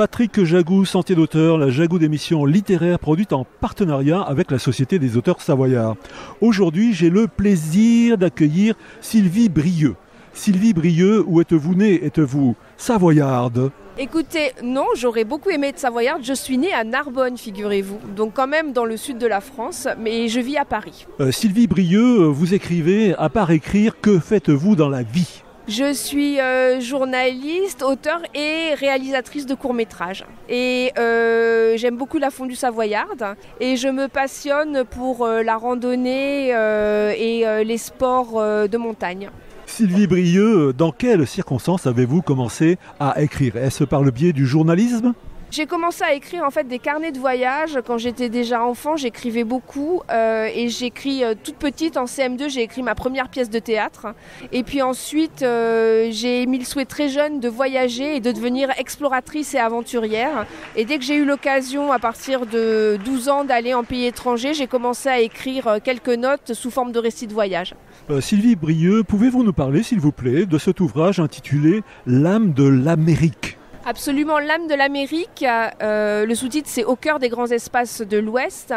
Patrick Jagou, sentier d'auteur, la Jagou d'émission littéraire produite en partenariat avec la Société des auteurs savoyards. Aujourd'hui, j'ai le plaisir d'accueillir Sylvie Brieux. Sylvie Brieux, où êtes-vous née? Êtes-vous savoyarde? Écoutez, non, j'aurais beaucoup aimé être savoyarde. Je suis née à Narbonne, figurez-vous. Donc quand même dans le sud de la France, mais je vis à Paris. Sylvie Brieux, vous écrivez. À part écrire, que faites-vous dans la vie? Je suis journaliste, auteure et réalisatrice de courts-métrages. Et j'aime beaucoup la fondue savoyarde. Et je me passionne pour la randonnée et les sports de montagne. Sylvie Brieux, dans quelles circonstances avez-vous commencé à écrire? Est-ce par le biais du journalisme? J'ai commencé à écrire en fait des carnets de voyage quand j'étais déjà enfant. J'écrivais beaucoup et j'écris toute petite en CM2. J'ai écrit ma première pièce de théâtre. Et puis ensuite, j'ai émis le souhait très jeune de voyager et de devenir exploratrice et aventurière. Et dès que j'ai eu l'occasion, à partir de 12 ans, d'aller en pays étranger, j'ai commencé à écrire quelques notes sous forme de récits de voyage. Sylvie Brieux, pouvez-vous nous parler, s'il vous plaît, de cet ouvrage intitulé « L'âme de l'Amérique » ? Absolument, l'âme de l'Amérique, le sous-titre c'est Au cœur des grands espaces de l'Ouest.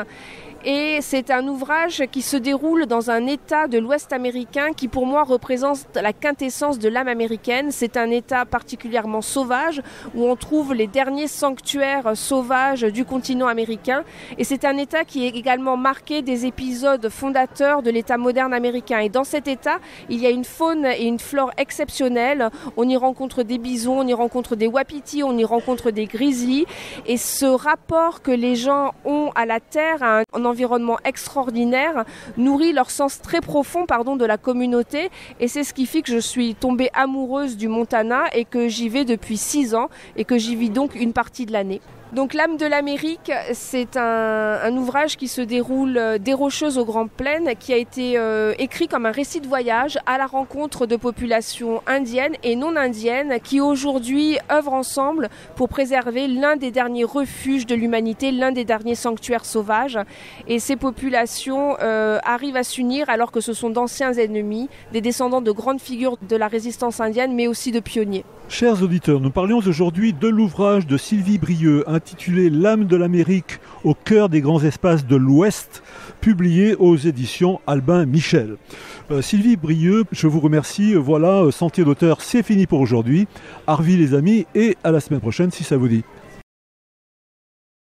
Et c'est un ouvrage qui se déroule dans un État de l'Ouest américain qui pour moi représente la quintessence de l'âme américaine. C'est un État particulièrement sauvage où on trouve les derniers sanctuaires sauvages du continent américain. Et c'est un État qui est également marqué des épisodes fondateurs de l'État moderne américain. Et dans cet État, il y a une faune et une flore exceptionnelles. On y rencontre des bisons, on y rencontre des wapitis, on y rencontre des grizzlies. Et ce rapport que les gens ont à la terre, à un environnement extraordinaire, nourrit leur sens très profond de la communauté. Et c'est ce qui fait que je suis tombée amoureuse du Montana et que j'y vais depuis 6 ans et que j'y vis donc une partie de l'année. Donc l'âme de l'Amérique, c'est un ouvrage qui se déroule des Rocheuses aux Grandes Plaines, qui a été écrit comme un récit de voyage à la rencontre de populations indiennes et non indiennes qui aujourd'hui œuvrent ensemble pour préserver l'un des derniers refuges de l'humanité, l'un des derniers sanctuaires sauvages. Et ces populations arrivent à s'unir alors que ce sont d'anciens ennemis, des descendants de grandes figures de la résistance indienne, mais aussi de pionniers. Chers auditeurs, nous parlions aujourd'hui de l'ouvrage de Sylvie Brieux intitulé « L'âme de l'Amérique au cœur des grands espaces de l'Ouest », publié aux éditions Albin Michel. Sylvie Brieux, je vous remercie. Voilà, Sentier d'auteur, c'est fini pour aujourd'hui. Arvi les amis et à la semaine prochaine si ça vous dit.